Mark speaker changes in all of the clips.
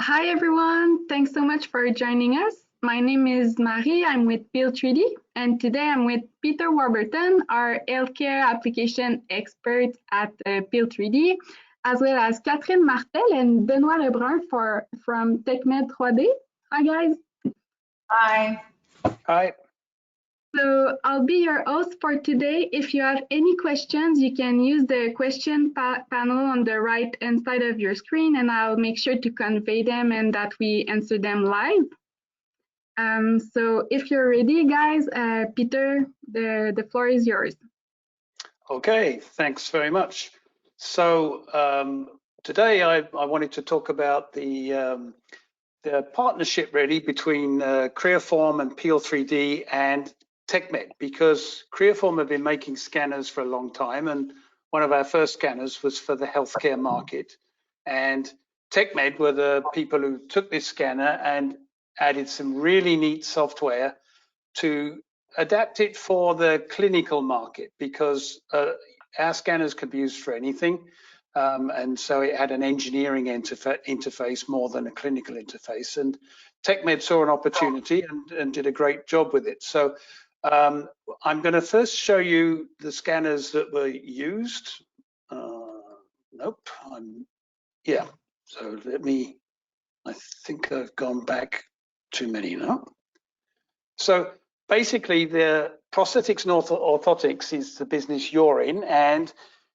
Speaker 1: Hi everyone, thanks so much for joining us. My name is Marie, I'm with Peel 3D, and today I'm with Peter Warburton, our healthcare application expert at Peel 3D, as well as Catherine Martel and Benoit Lebrun from TechMed 3D. Hi guys.
Speaker 2: Hi.
Speaker 3: Hi.
Speaker 1: So I'll be your host for today. If you have any questions, you can use the question panel on the right-hand side of your screen, and I'll make sure to convey them and that we answer them live. So if you're ready, guys, Peter, the floor is yours.
Speaker 3: Okay, thanks very much. So today I wanted to talk about the partnership really between Creaform and Peel 3D and TechMed, because Creaform have been making scanners for a long time, and one of our first scanners was for the healthcare market. And TechMed were the people who took this scanner and added some really neat software to adapt it for the clinical market, because our scanners could be used for anything. And so it had an engineering interface more than a clinical interface. And TechMed saw an opportunity and did a great job with it. So I'm going to first show you the scanners that were used. Nope. Yeah. So I think I've gone back too many now. So basically, the prosthetics and orthotics is the business you're in, and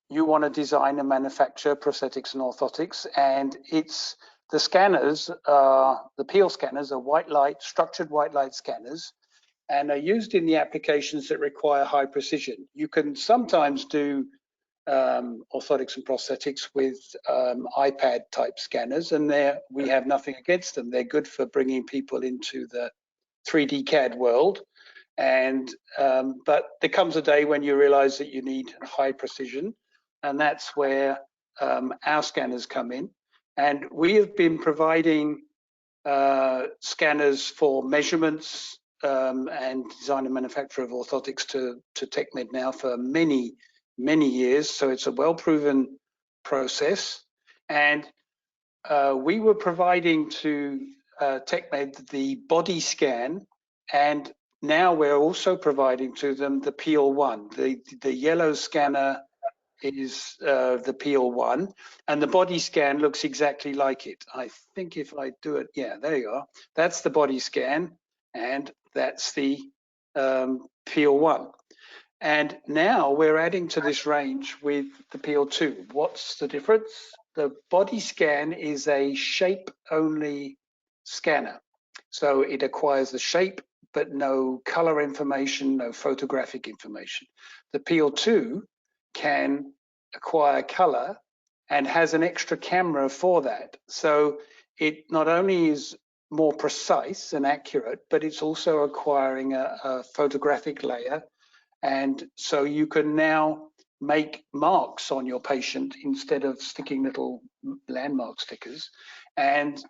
Speaker 3: you want to design and manufacture prosthetics and orthotics, and it's the scanners, the Peel scanners are white light, structured white light scanners, and are used in the applications that require high precision. You can sometimes do orthotics and prosthetics with iPad type scanners, and we have nothing against them. They're good for bringing people into the 3D CAD world, and but there comes a day when you realize that you need high precision, and that's where our scanners come in. And we have been providing scanners for measurements and design and manufacture of orthotics to TechMed now for many years, so it's a well-proven process. And we were providing to TechMed the body scan, and now we're also providing to them the Peel 1. The yellow scanner is the Peel 1, and the body scan looks exactly like it. I think if I do it, yeah, there you are. That's the body scan, and that's the Peel 1. And now we're adding to this range with the Peel 2. What's the difference? The body scan is a shape-only scanner. So it acquires the shape, but no color information, no photographic information. The Peel 2 can acquire color and has an extra camera for that. So it not only is more precise and accurate, but it's also acquiring a photographic layer. And so you can now make marks on your patient instead of sticking little landmark stickers. And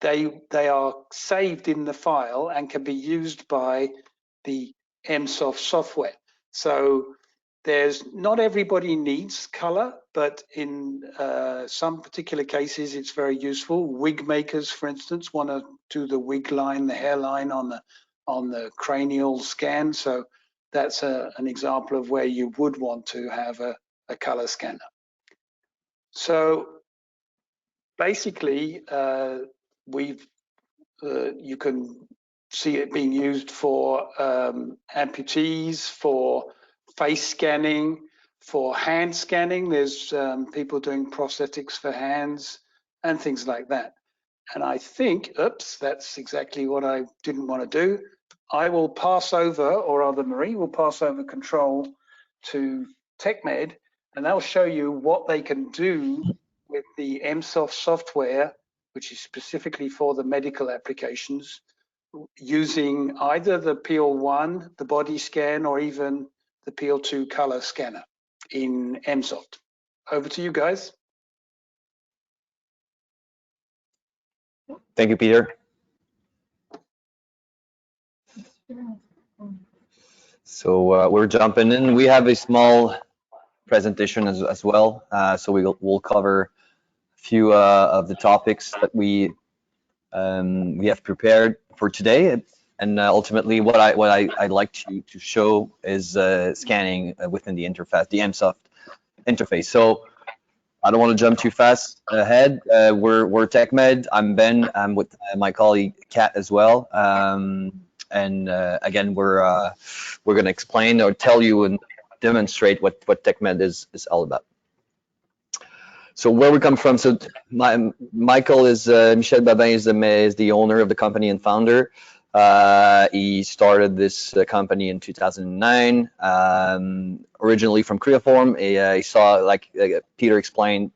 Speaker 3: they are saved in the file and can be used by the MSoft software. So not everybody needs color, but in some particular cases, it's very useful. Wig makers, for instance, want to do the wig line, the hairline on the cranial scan. So that's an example of where you would want to have a color scanner. So basically, you can see it being used for amputees, for face scanning, for hand scanning. There's people doing prosthetics for hands and things like that. And I think, oops, that's exactly what I didn't want to do. I will pass over, or rather Marie will pass over control to TechMed, and they'll show you what they can do with the MSoft software, which is specifically for the medical applications, using either the Peel 1, the body scan, or even the Peel 2 color scanner in MSoft. Over to you guys.
Speaker 4: Thank you, Peter. So we're jumping in. We have a small presentation as well. So we'll cover few of the topics that we have prepared for today, and ultimately I'd like to show is scanning within the interface, the MSoft interface. So I don't want to jump too fast ahead. We're TechMed. I'm Ben. I'm with my colleague Kat as well. And again, we're going to explain or tell you and demonstrate what TechMed is all about. So where we come from. So Michael is Michel Babin is the owner of the company and founder. He started this company in 2009, originally from Creaform. He saw, like Peter explained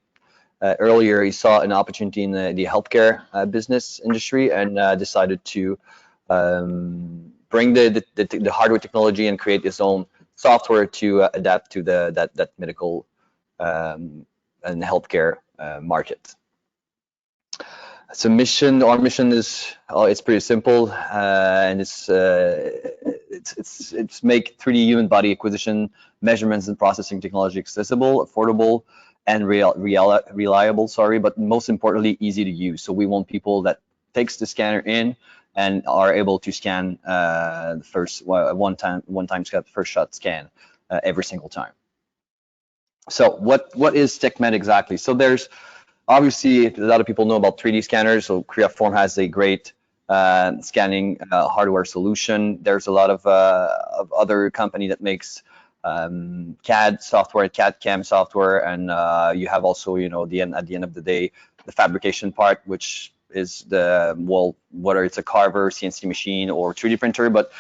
Speaker 4: earlier, he saw an opportunity in the healthcare business industry and decided to bring the hardware technology and create his own software to adapt to that medical and healthcare market. So our mission is it's pretty simple, and it's make 3D human body acquisition, measurements, and processing technology accessible, affordable, and reliable. Sorry, but most importantly, easy to use. So we want people that takes the scanner in and are able to scan the first one time first shot scan every single time. So what is TechMed exactly? So there's obviously a lot of people know about 3D scanners. So Creaform has a great scanning hardware solution. There's a lot of other company that makes CAD software, CAD CAM software, and you have also, you know, at the end of the day, the fabrication part, which is whether it's a carver, CNC machine, or 3D printer, but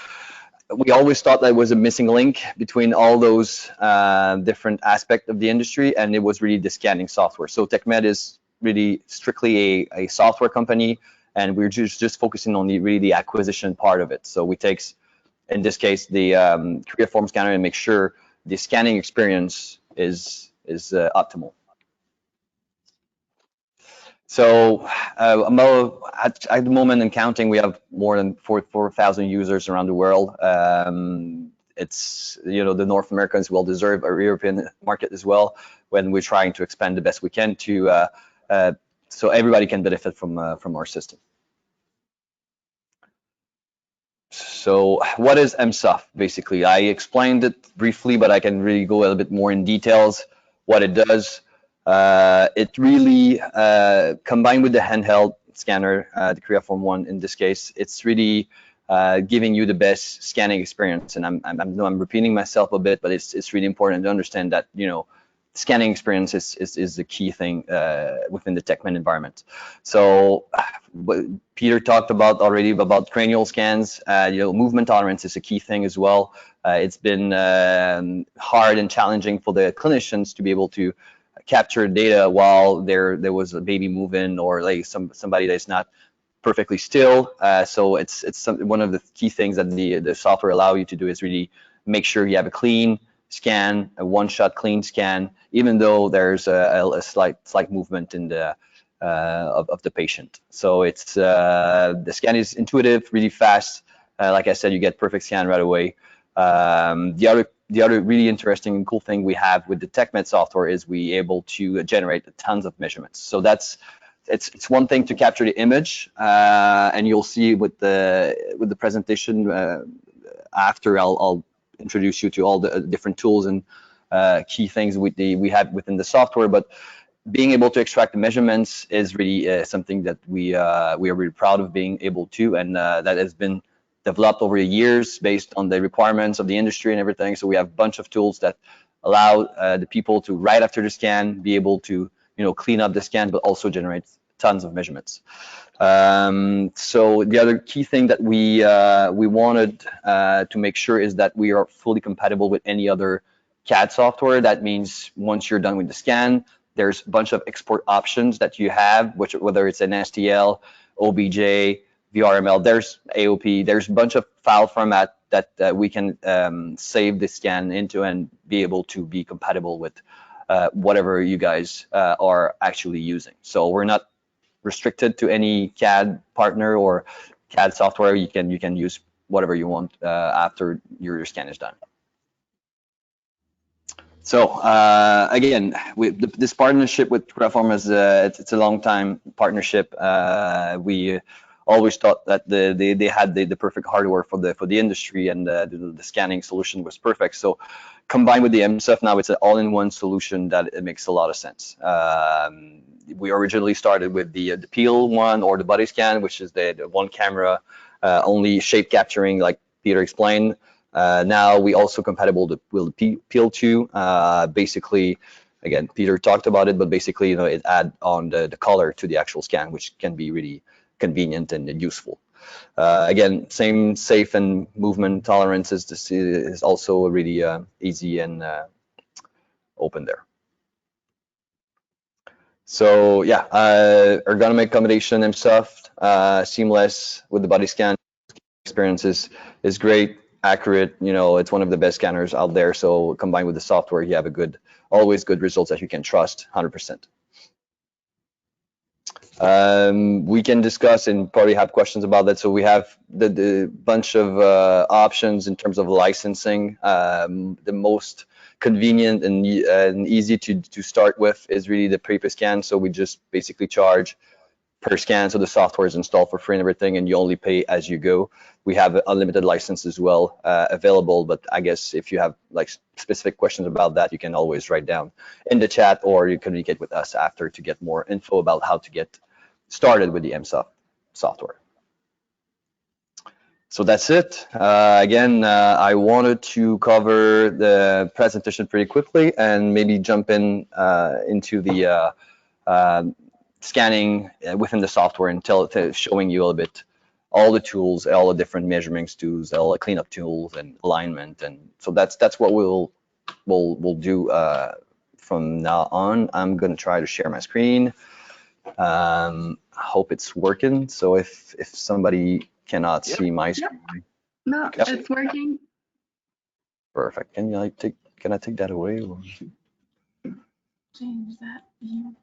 Speaker 4: we always thought that was a missing link between all those different aspects of the industry, and it was really the scanning software. So TechMed is really strictly a software company, and we're just focusing on really the acquisition part of it. So we take, in this case, the Creaform scanner and make sure the scanning experience is optimal. So at the moment in counting, we have more than 4,000 users around the world. It's, you know, the North American is well deserved, our European market as well, when we're trying to expand the best we can to so everybody can benefit from our system. So what is MSoft basically? I explained it briefly, but I can really go a little bit more in details what it does. It really combined with the handheld scanner, the Creaform one in this case, it's really giving you the best scanning experience. And I know I'm repeating myself a bit, but it's really important to understand that, you know, scanning experience is the key thing within the TechMed environment. So Peter talked already about cranial scans. You know, movement tolerance is a key thing as well. It's been hard and challenging for the clinicians to be able to capture data while there was a baby moving or like somebody that's not perfectly still. So it's one of the key things that the software allow you to do is really make sure you have a clean scan, a one-shot clean scan, even though there's a slight movement in the of the patient. So it's the scan is intuitive, really fast. Like I said, you get perfect scan right away. The other really interesting and cool thing we have with the TechMed software is we able to generate tons of measurements. So it's one thing to capture the image, and you'll see with the presentation after I'll introduce you to all the different tools and key things we have within the software. But being able to extract the measurements is really something that we are really proud of being able to, and that has been developed over the years based on the requirements of the industry and everything. So we have a bunch of tools that allow the people to, right after the scan, be able to, you know, clean up the scan, but also generate tons of measurements. So the other key thing that we wanted to make sure is that we are fully compatible with any other CAD software. That means once you're done with the scan, there's a bunch of export options that you have, whether it's an STL, OBJ, VRML, there's AOP, there's a bunch of file format that we can save the scan into and be able to be compatible with whatever you guys are actually using. So we're not restricted to any CAD partner or CAD software. You can use whatever you want after your scan is done. So again, this partnership with Creaform is it's a long time partnership. We always thought that they had the perfect hardware for the industry, and the scanning solution was perfect. So combined with the MSUF, now it's an all-in-one solution that it makes a lot of sense. We originally started with the Peel one, or the body scan, which is the one camera only shape capturing, like Peter explained. Now we also compatible with Peel 2. Basically, again, Peter talked about it, but basically, it add on the color to the actual scan, which can be really convenient and useful. Again, same safe and movement tolerances. This is also really easy and open there. So yeah, ergonomic accommodation MSUF, seamless with the body scan experience is great, accurate. It's one of the best scanners out there. So combined with the software, you have always good results that you can trust 100%. We can discuss and probably have questions about that. So we have the bunch of options in terms of licensing. The most convenient and easy to start with is really the pay-per-scan. So we just basically charge per scan, so the software is installed for free and everything, and you only pay as you go. We have unlimited license as well available, but I guess if you have like specific questions about that, you can always write down in the chat, or you communicate with us after to get more info about how to get started with the MSUF software. So that's it. Again, I wanted to cover the presentation pretty quickly and maybe jump into the scanning within the software and showing you a little bit all the tools, all the different measurements tools, all the cleanup tools and alignment, and so that's what we'll do from now on. I'm gonna try to share my screen. Hope it's working. So if somebody cannot see my screen,
Speaker 1: no, it's working.
Speaker 4: Perfect. Can I take that away? Or?
Speaker 1: Change that view.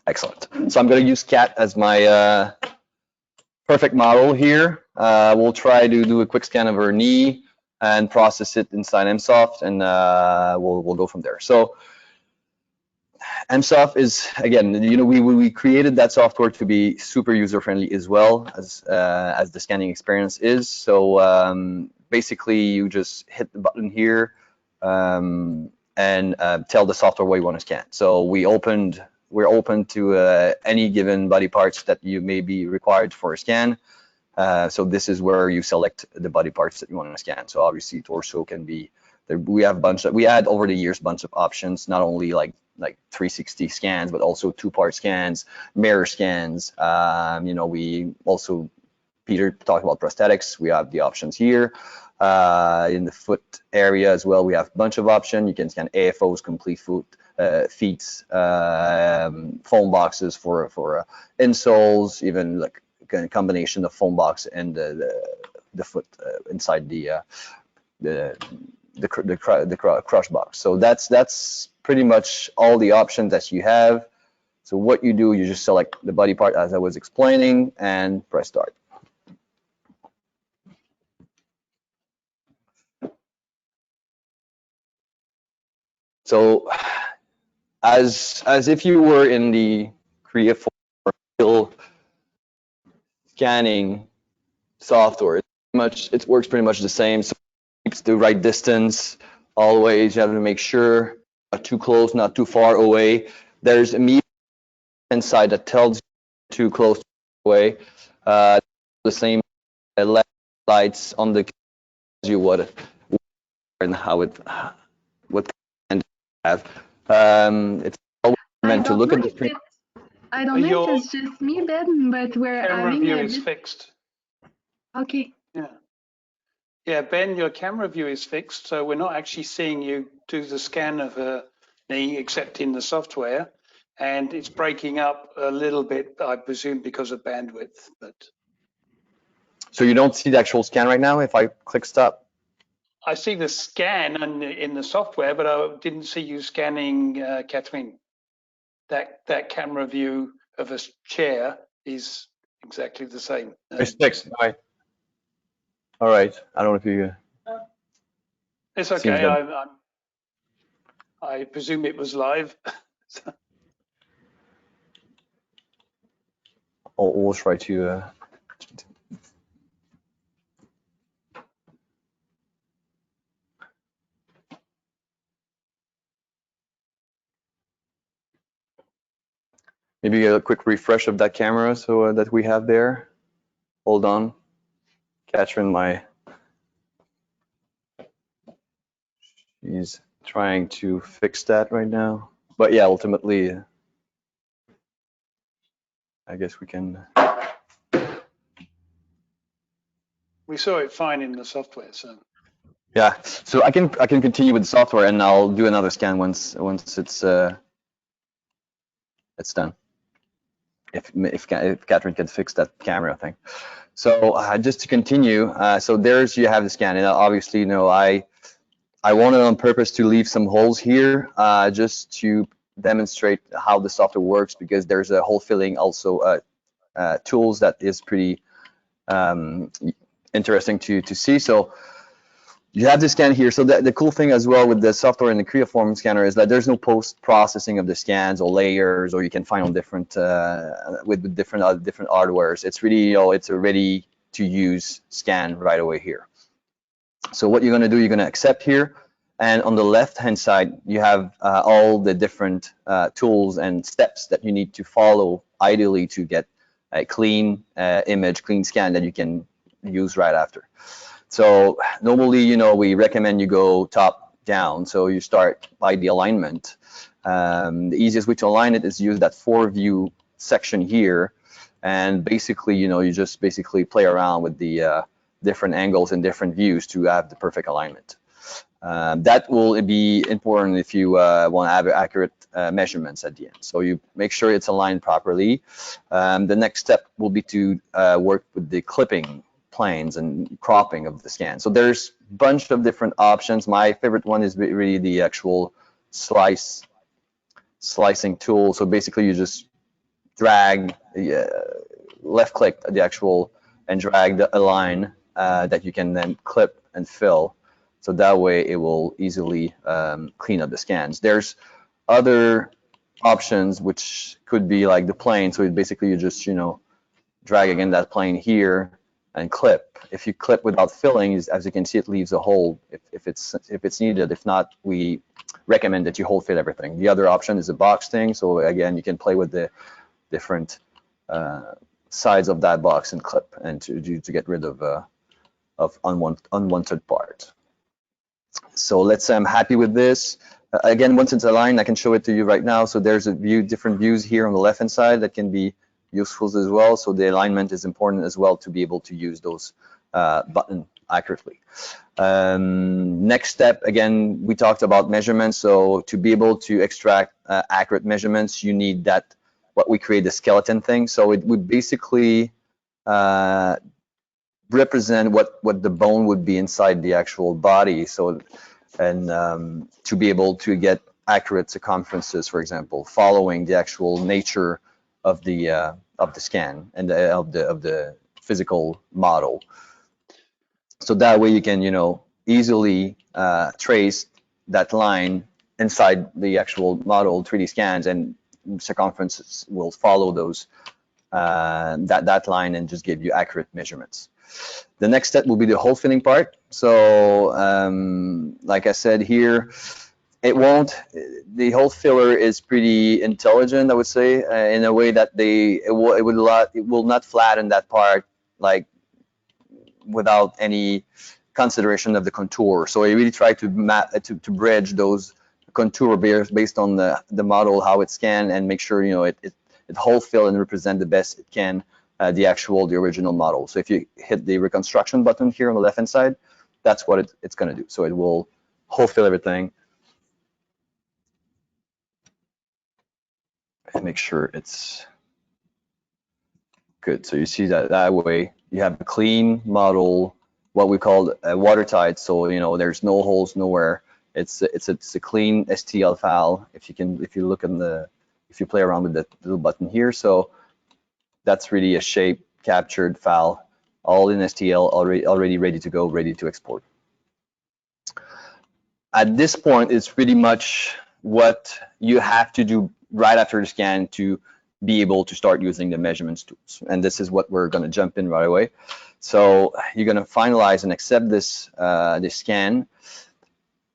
Speaker 4: Excellent. So I'm going to use CAT as my perfect model here. We'll try to do a quick scan of her knee and process it inside MSoft, and we'll go from there. So MSoft is, again, we created that software to be super user friendly as well as the scanning experience is. So basically, you just hit the button here and tell the software what you want to scan. So we're open to any given body parts that you may be required for a scan. So this is where you select the body parts that you want to scan. So obviously torso can be. We add over the years bunch of options, not only like 360 scans, but also two-part scans, mirror scans. We also, Peter talked about prosthetics. We have the options here. In the foot area as well, we have a bunch of options. You can scan AFOs, complete foot, feet, foam boxes for insoles, even like a combination of foam box and the foot inside the crush box. So that's pretty much all the options that you have. So what you do, you just select the body part as I was explaining and press start. So as if you were in the Creaform scanning software, it works pretty much the same. So it keeps the right distance always. You have to make sure not too close, not too far away. There's a meter inside that tells you too close away. The same lights on the you what and how it what kind have. It's always meant to look at the screen.
Speaker 1: I don't know if it's just me, Ben, but we're
Speaker 3: Camera
Speaker 1: having
Speaker 3: view
Speaker 1: a
Speaker 3: is
Speaker 1: bit.
Speaker 3: fixed.
Speaker 1: Okay.
Speaker 3: Yeah, Ben, your camera view is fixed, so we're not actually seeing you do the scan of her knee, except in the software, and it's breaking up a little bit, I presume, because of bandwidth. But
Speaker 4: so you don't see the actual scan right now. If I click stop,
Speaker 3: I see the scan in the software, but I didn't see you scanning Catherine. that camera view of a chair is exactly the same.
Speaker 4: It's fixed. All right. All right. I don't know if you.
Speaker 3: It's
Speaker 4: Seems
Speaker 3: okay.
Speaker 4: good.
Speaker 3: I presume it was live.
Speaker 4: We'll try to. Maybe a quick refresh of that camera so that we have there. Hold on. Catherine, she's trying to fix that right now. But yeah, ultimately, I guess we can.
Speaker 3: We saw it fine in the software, so.
Speaker 4: Yeah, so I can continue with the software and I'll do another scan once it's done. If Catherine can fix that camera thing. So just to continue, so there's you have the scan, and obviously, you know, I wanted on purpose to leave some holes here just to demonstrate how the software works, because there's a hole filling also tools that is pretty interesting to see. So you have the scan here. So the cool thing as well with the software and the Creaform scanner is that there's no post-processing of the scans or layers, or you can find on different with different hardwares. It's really, you know, it's a ready-to-use scan right away here. So what you're going to do, you're going to accept here, and on the left-hand side, you have all the different tools and steps that you need to follow ideally to get a clean image, clean scan that you can use right after. So normally, you know, we recommend you go top down. So you start by the alignment. The easiest way to align it is use that 4-view section here. And basically, you know, you just basically play around with the different angles and different views to have the perfect alignment. That will be important if you want to have accurate measurements at the end. So you make sure it's aligned properly. The next step will be to work with the clipping planes and cropping of the scan. So there's a bunch of different options. My favorite one is really the actual slicing tool. So basically you just drag, left click the actual and drag a line that you can then clip and fill. So that way it will easily clean up the scans. There's other options which could be like the plane. So basically you just, you know, drag again that plane here and clip. If you clip without filling, as you can see, it leaves a hole if it's needed. If not, we recommend that you hole fit everything. The other option is a box thing. So again, you can play with the different sides of that box and clip, and to get rid of unwanted part. So let's say I'm happy with this. Again, once it's aligned, I can show it to you right now. So there's a view, different views here on the left-hand side that can be useful as well. So the alignment is important as well to be able to use those buttons accurately. Next step, again, we talked about measurements. So to be able to extract accurate measurements, you need that, what we create, the skeleton thing. So it would basically represent what the bone would be inside the actual body. So, and to be able to get accurate circumferences, for example, following the actual nature of the scan and of the physical model. So that way you can, you know, easily trace that line inside the actual model 3D scans, and circumferences will follow those that line and just give you accurate measurements. The next step will be the hole filling part. So like I said here, the hole filler is pretty intelligent, I would say, in a way that it will not flatten that part like without any consideration of the contour. So I really try to to bridge those contour based on the model, how it's scanned, and make sure, you know, it hole fill and represent the best it can the original model. So if you hit the reconstruction button here on the left hand side, that's what it's going to do. So it will hole fill everything and make sure it's good. So you see that way you have a clean model, what we call watertight. So, you know, there's no holes nowhere. It's a clean STL file. If you look in the if you play around with that little button here. So that's really a shape captured file, all in STL, already ready to go, ready to export. At this point, it's pretty much what you have to do right after the scan to be able to start using the measurements tools. And this is what we're going to jump in right away. So you're going to finalize and accept this, this scan.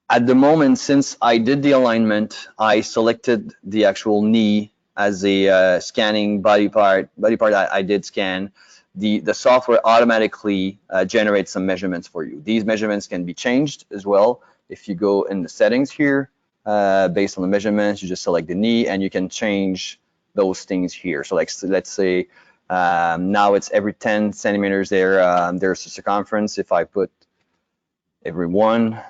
Speaker 4: At the moment, since I did the alignment, I selected the actual knee as a scanning body part I did scan. The software automatically generates some measurements for you. These measurements can be changed as well. If you go in the settings here, based on the measurements, you just select the knee and you can change those things here. So like, let's say now it's every 10 centimeters there, there's a circumference. If I put every 1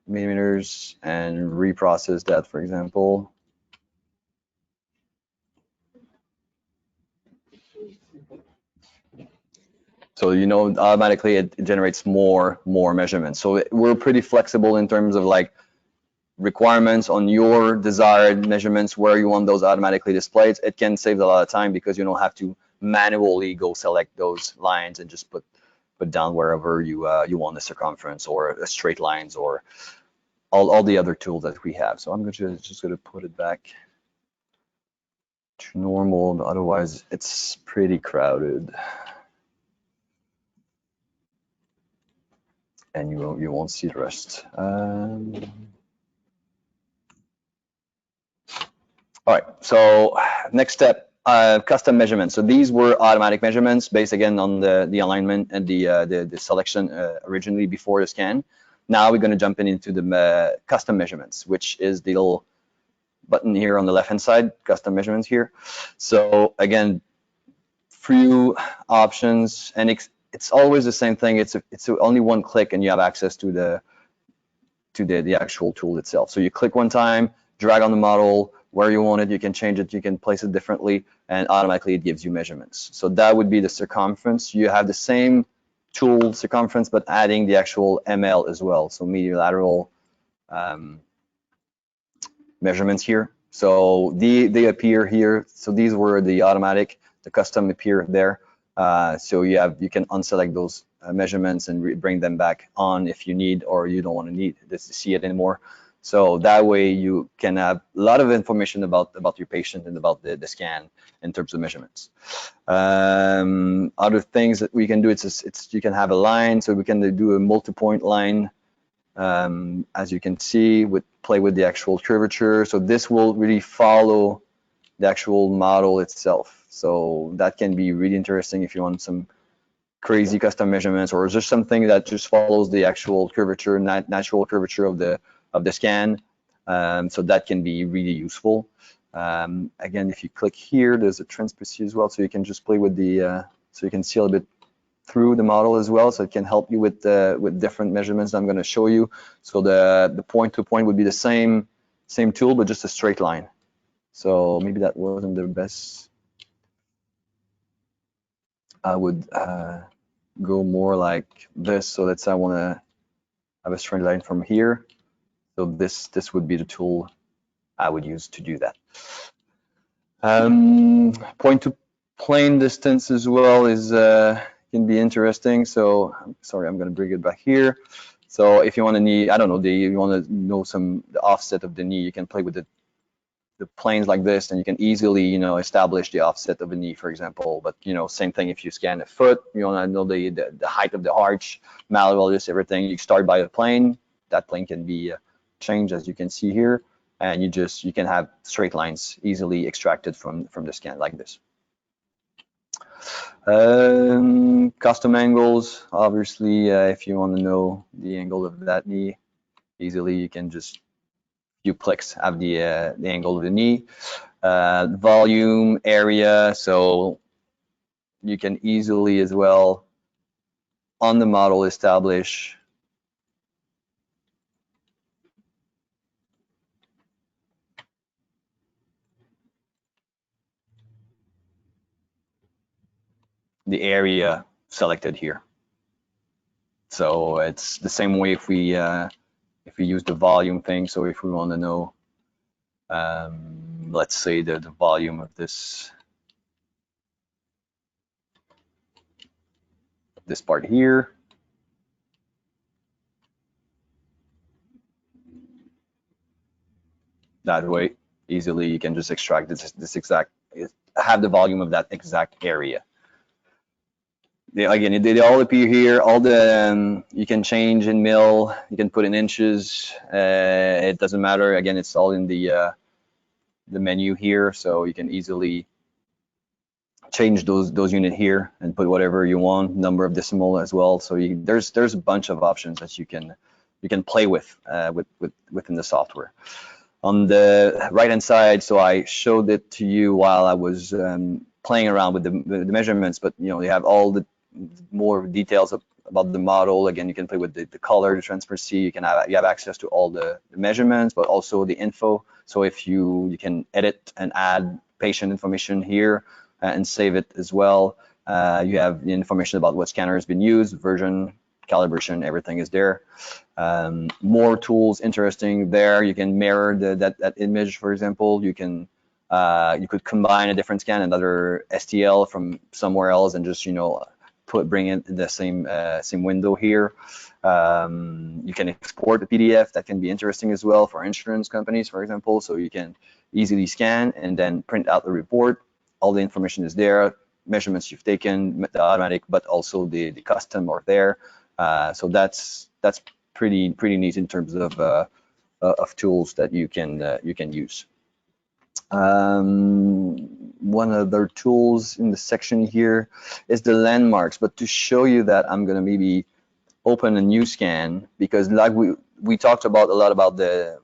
Speaker 4: millimeters and reprocess that, for example. So, you know, automatically it generates more measurements. So we're pretty flexible in terms of like requirements on your desired measurements where you want those automatically displayed. It can save a lot of time because you don't have to manually go select those lines and just put down wherever you you want the circumference or a straight lines or all the other tools that we have. So I'm just going to put it back to normal. Otherwise, it's pretty crowded. And you won't see the rest. All right, so next step, custom measurements. So these were automatic measurements based again on the alignment and the selection originally before the scan. Now we're going to jump into the custom measurements, which is the little button here on the left hand side, custom measurements here. So again, few options, and it's always the same thing. It's only one click and you have access to the actual tool itself. So you click one time, drag on the model where you want it, you can change it, you can place it differently, and automatically it gives you measurements. So that would be the circumference. You have the same tool circumference, but adding the actual ML as well. So medial lateral measurements here. So they appear here. So these were the automatic, the custom appear there. So you can unselect those measurements and bring them back on if you need or you don't want to see it anymore. So that way you can have a lot of information about your patient and about the scan in terms of measurements. Other things that we can do, you can have a line, so we can do a multi-point line. As you can see, play with the actual curvature. So this will really follow the actual model itself. So that can be really interesting if you want some crazy custom measurements, or just something that just follows the actual curvature, natural curvature of the scan. So that can be really useful. Again, if you click here, there's a transparency as well, so you can just play with so you can see a little bit through the model as well, so it can help you with different measurements I'm going to show you. So the point to point would be the same tool, but just a straight line. So maybe that wasn't the best. I would go more like this. So let's say I want to have a straight line from here. So this would be the tool I would use to do that. Point to plane distance as well is can be interesting. So sorry, I'm going to bring it back here. So if you want to I don't know, you want to know the offset of the knee, you can play with the planes like this, and you can easily, establish the offset of a knee, for example. But same thing if you scan a foot, you want to know the height of the arch, malleolus, everything. You start by a plane. That plane can be changed, as you can see here, and you can have straight lines easily extracted from the scan like this. Custom angles, obviously, if you want to know the angle of that knee easily, you can just few clicks have the angle of the knee. Volume, area, so you can easily as well on the model establish the area selected here. So it's the same way if we use the volume thing. So if we want to know let's say the volume of this part here. That way, easily you can just extract this exact, have the volume of that exact area. Again, they all appear here. All the you can change in mil, you can put in inches. It doesn't matter. Again, it's all in the menu here, so you can easily change those unit here and put whatever you want, number of decimal as well. So there's a bunch of options that you can play with within the software. On the right hand side, so I showed it to you while I was playing around with the measurements, but you have all the more details about the model. Again, you can play with the color, the transparency. You have access to all the measurements, but also the info. So if you can edit and add patient information here and save it as well. You have the information about what scanner has been used, version, calibration, everything is there. More tools, interesting there. You can mirror that image, for example. You could combine a different scan, another STL from somewhere else, and just bring it in the same window here. You can export the PDF. That can be interesting as well for insurance companies, for example. So you can easily scan and then print out the report. All the information is there, measurements you've taken, the automatic, but also the custom are there. So that's pretty neat in terms of tools that you can use. One other tools in the section here is the landmarks, but to show you that, I'm gonna maybe open a new scan, because like we talked about a lot about the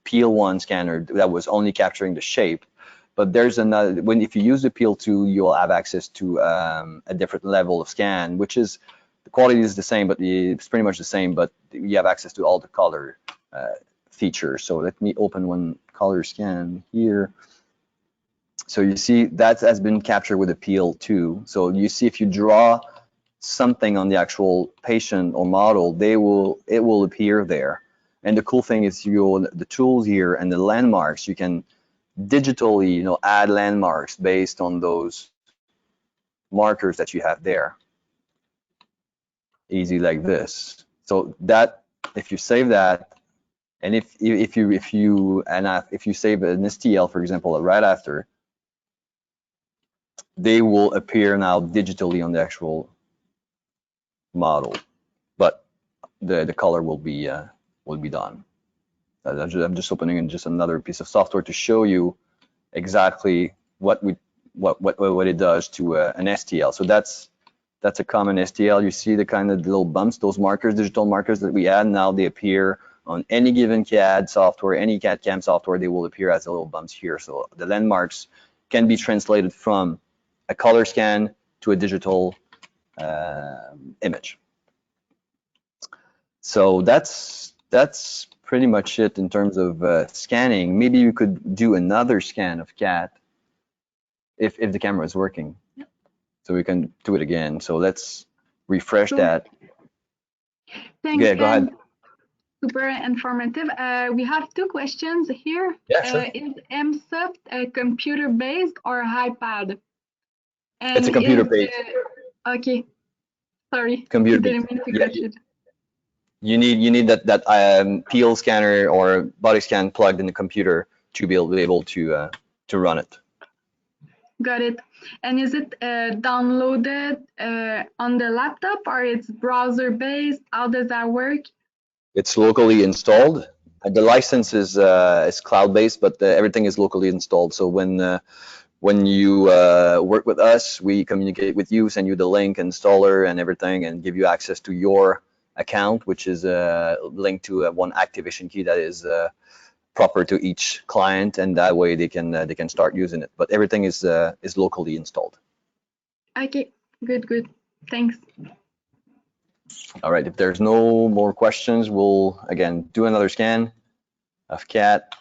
Speaker 4: PL1 scanner that was only capturing the shape, but there's another, if you use the PL2, you'll have access to a different level of scan, which is, the quality is the same, but it's pretty much the same, but you have access to all the color features. So let me open one color scan here. So you see that has been captured with a PL2. So you see if you draw something on the actual patient or model, it will appear there. And the cool thing is the tools here and the landmarks, you can digitally add landmarks based on those markers that you have there. Easy like this. So that, if you save that, and if you save an STL, for example, right after, they will appear now digitally on the actual model, but the color will be done. I'm just opening in just another piece of software to show you exactly what it does to an STL. So that's a common STL. You see the kind of little bumps, those markers, digital markers that we add. Now they appear on any given CAD software, any CAD/CAM software. They will appear as little bumps here. So the landmarks can be translated from a color scan to a digital image. So that's pretty much it in terms of scanning. Maybe you could do another scan of CAD if the camera is working.
Speaker 1: Yep.
Speaker 4: So we can do it again. So let's refresh that.
Speaker 1: Thanks,
Speaker 4: Yeah, go ahead.
Speaker 1: Super informative. We have two questions here.
Speaker 4: Yeah, sure.
Speaker 1: Is MSoft computer-based or iPad? And
Speaker 4: it's a computer-based.
Speaker 1: Okay, sorry.
Speaker 4: Computer-based.
Speaker 1: Didn't mean to cut you.
Speaker 4: You need that PL scanner or body scan plugged in the computer to be able to run it.
Speaker 1: Got it. And is it downloaded on the laptop, or it's browser-based? How does that work?
Speaker 4: It's locally installed. The license is cloud-based, but everything is locally installed. So when you work with us, we communicate with you, send you the link, installer, and everything, and give you access to your account, which is linked to one activation key that is proper to each client, and that way they can start using it. But everything is locally installed.
Speaker 1: Okay, good. Thanks.
Speaker 4: All right, if there's no more questions, we'll again do another scan of CAT.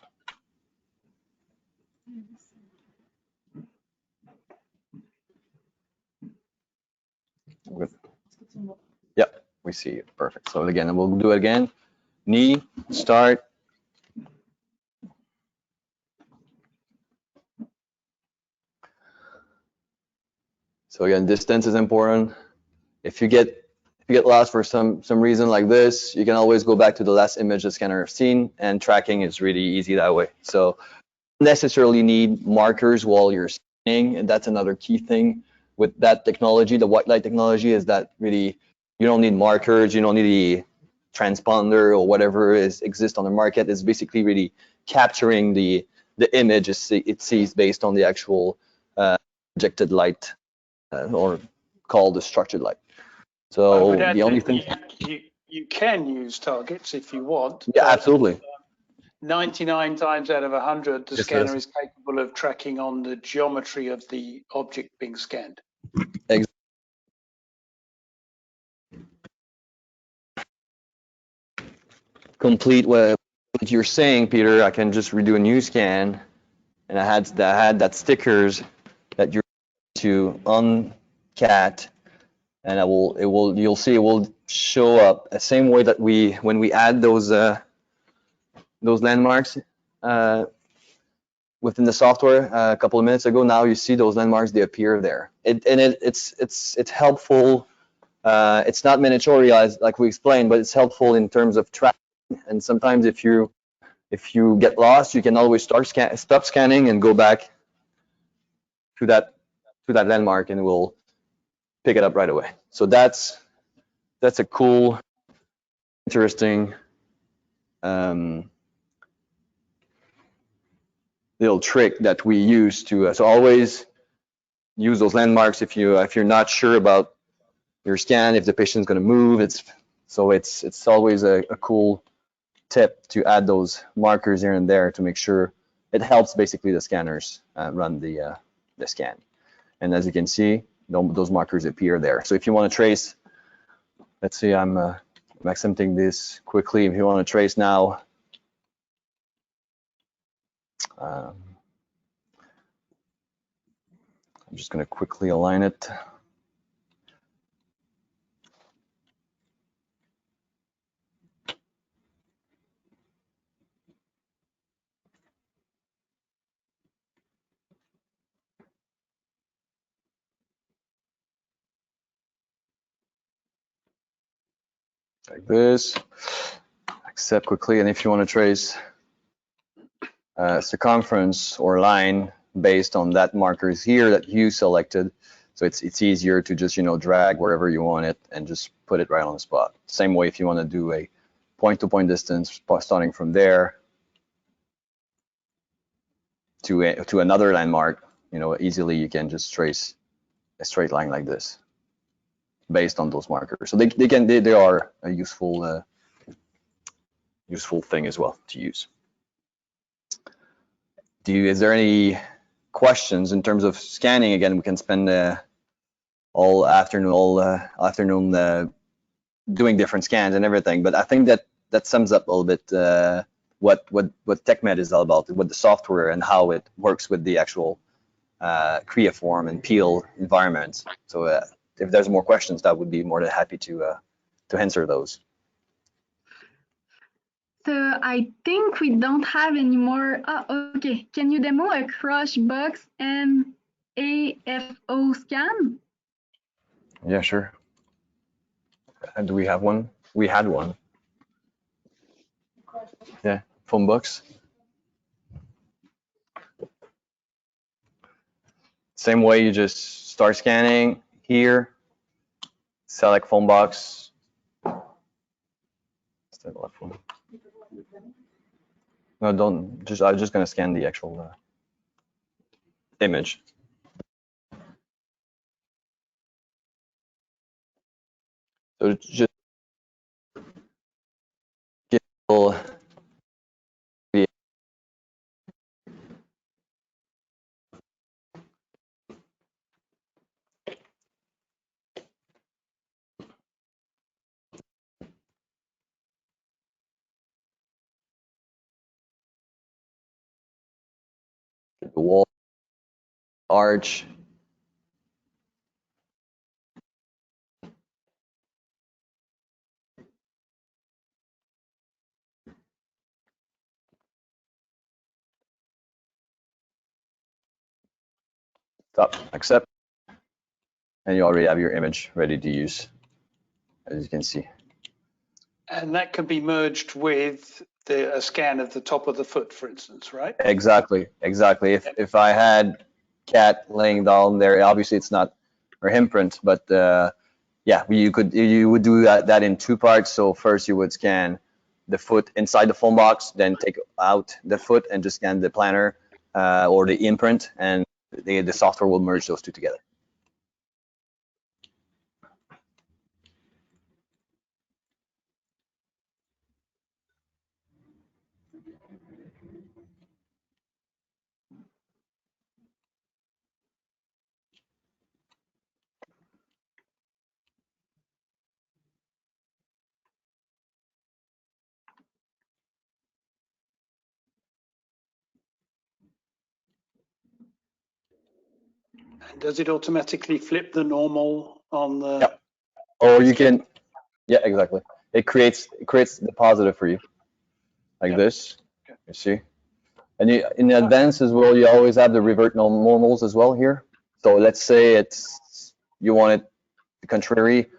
Speaker 4: Yep, we see it. Perfect. So again, we'll do it again. Knee, start. So again, distance is important. If you get lost for some reason like this, you can always go back to the last image the scanner has seen, and tracking is really easy that way. So necessarily need markers while you're scanning, and that's another key thing with that technology, the white light technology, is that really you don't need markers, you don't need the transponder or whatever exists on the market. It's basically really capturing the image it sees based on the actual projected light or called the structured light. So the only thing
Speaker 3: you can use targets if you want.
Speaker 4: Yeah, absolutely.
Speaker 3: 99 times out of 100, the scanner
Speaker 4: Yes.
Speaker 3: is capable of tracking on the geometry of the object being scanned.
Speaker 4: Complete what you're saying, Peter. I can just redo a new scan, and I had that stickers that you're to on cat, and you'll see it will show up the same way that when we add those landmarks within the software a couple of minutes ago. Now you see those landmarks, they appear there. It's helpful. It's not miniaturized like we explained, but it's helpful in terms of tracking. And sometimes if you get lost, you can always stop scanning and go back to that landmark, and it will pick it up right away. So that's a cool, interesting little trick that we use to so always use those landmarks if you're not sure about your scan, if the patient's going to move. It's always a cool tip to add those markers here and there to make sure it helps basically the scanners run the scan. And as you can see, those markers appear there. So if you want to trace, let's see, I'm accepting this quickly. If you want to trace now, I'm just going to quickly align it. Like this, accept quickly, and if you want to trace circumference or line based on that markers here that you selected, so it's easier to just drag wherever you want it and just put it right on the spot. Same way if you want to do a point-to-point distance starting from there to another landmark, easily you can just trace a straight line like this based on those markers. So they are a useful thing as well to use. Is there any questions in terms of scanning? Again, we can spend all afternoon doing different scans and everything, but I think that sums up a little bit what TechMed is all about, what the software and how it works with the actual creaform and peel environments. So if there's more questions, that would be more than happy to answer those.
Speaker 1: So I think we don't have any more. Oh, okay. Can you demo a crush box and AFO scan?
Speaker 4: Yeah, sure. Do we have one? We had one. Yeah, phone box. Same way, you just start scanning here, select phone box. Left one. No, don't. I'm just gonna scan the actual image. So just get a little, the wall, arch. Stop. Accept. and you already have your image ready to use, as you can see.
Speaker 3: And that can be merged with a scan of the top of the foot, for instance, right?
Speaker 4: Exactly, exactly. If I had cat laying down there, obviously it's not her imprint, but yeah, you would do that in two parts. So first you would scan the foot inside the phone box, then take out the foot and just scan the planner or the imprint, and the software will merge those two together.
Speaker 3: And does it automatically flip the normal on the?
Speaker 4: Yep. Or you can, yeah, exactly. It creates the positive for you, like
Speaker 3: Yep.
Speaker 4: this.
Speaker 3: Okay.
Speaker 4: You see, and in the advanced as well, you always have the revert normals as well here. So let's say you want it the contrary.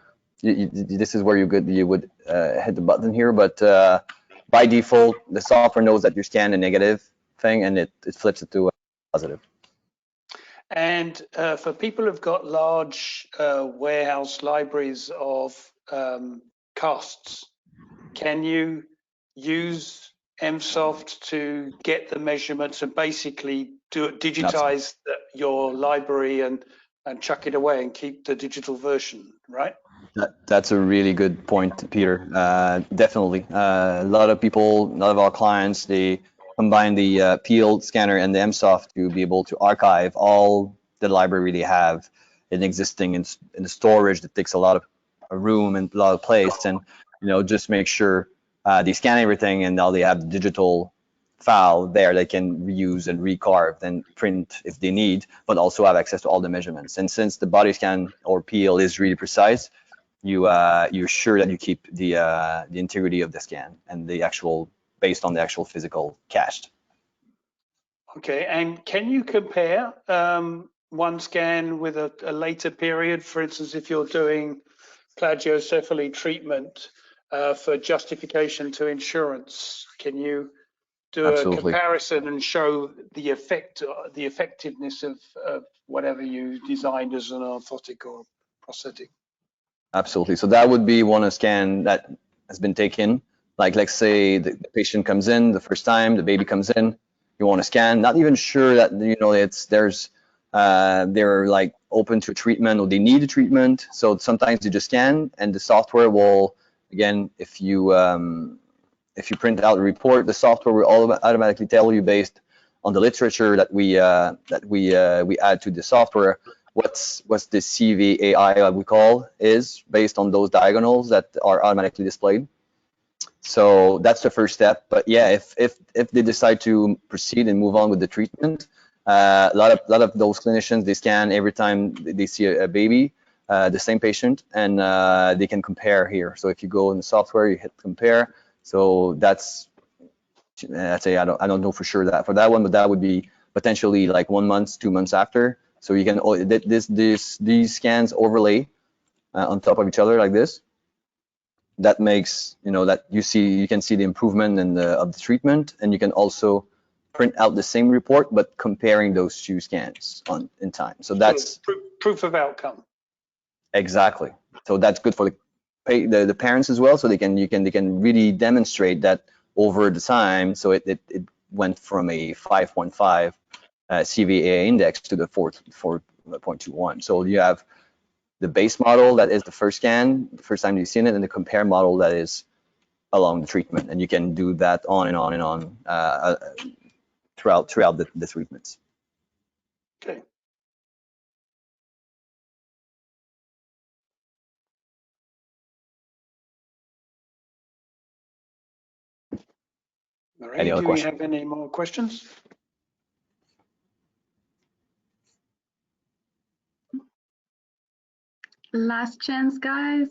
Speaker 4: This is where you would hit the button here, but by default, the software knows that you scan a negative thing and it flips it to a positive.
Speaker 3: And for people who've got large warehouse libraries of casts, can you use MSoft to get the measurements and basically digitize your library and chuck it away and keep the digital version, right?
Speaker 4: That's a really good point, Peter. Definitely. A lot of our clients, they combine the Peel scanner and the MSoft to be able to archive all the library they have in existing in the storage that takes a lot of room and a lot of place, and just make sure they scan everything and now they have the digital file there they can reuse and recarve and print if they need, but also have access to all the measurements. And since the body scan or Peel is really precise, you're sure that you keep the integrity of the scan and based on the actual physical cached.
Speaker 3: Okay, and can you compare one scan with a later period? For instance, if you're doing plagiocephaly treatment for justification to insurance, can you do
Speaker 4: Absolutely.
Speaker 3: a comparison and show the effectiveness of whatever you designed as an orthotic or prosthetic?
Speaker 4: Absolutely. So that would be one scan that has been taken. Like, let's say the patient comes in the first time, the baby comes in, you want to scan, not even sure that they're like open to treatment or they need a treatment. So sometimes you just scan, and the software will, again, if you print out a report, the software will automatically tell you based on the literature that we add to the software what's the CVAI we call is based on those diagonals that are automatically displayed. So that's the first step. But yeah, if they decide to proceed and move on with the treatment, a lot of those clinicians, they scan every time they see a baby, the same patient, and they can compare here. So if you go in the software, you hit compare. So I'd say I don't know for sure that for that one, but that would be potentially like 1 month, 2 months after. So you can these scans overlay on top of each other like this. That makes that you can see the improvement of the treatment, and you can also print out the same report but comparing those two scans in time. So that's
Speaker 3: proof of outcome.
Speaker 4: Exactly. So that's good for the parents as well. So they can really demonstrate that over the time. So it went from a 5.5 CVA index to the 4.21. So you have the base model that is the first scan, the first time you've seen it, and the compare model that is along the treatment. And you can do that on and on and on throughout the treatments.
Speaker 3: Okay. Marie, do we have any more questions?
Speaker 1: Last chance, guys.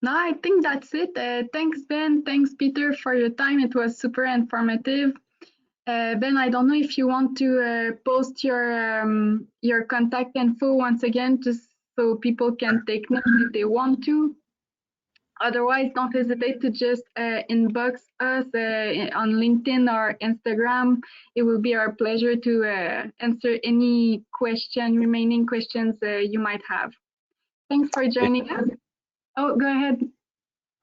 Speaker 1: No, I think that's it. Thanks, Ben. Thanks, Peter, for your time. It was super informative. Ben, I don't know if you want to post your contact info once again, just so people can take notes if they want to. Otherwise, don't hesitate to just inbox us on LinkedIn or Instagram. It will be our pleasure to answer any remaining questions you might have. Thanks for joining us. Oh, go ahead.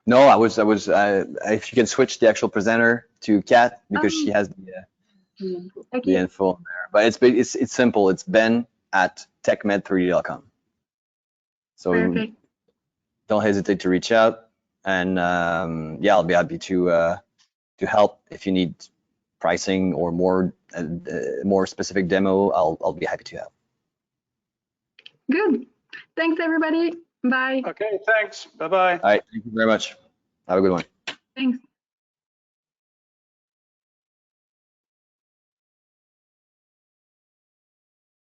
Speaker 4: No, I was, if you can switch the actual presenter to Kat, because she has the
Speaker 1: Okay.
Speaker 4: info on there. But it's simple. It's ben@techmed3d.com. So
Speaker 1: Perfect.
Speaker 4: don't hesitate to reach out, and yeah, I'll be happy to help if you need pricing or more specific demo. I'll be happy to help.
Speaker 1: Good. Thanks, everybody. Bye.
Speaker 3: Okay, thanks. Bye-bye.
Speaker 4: All right, thank you very much. Have a good one.
Speaker 1: Thanks.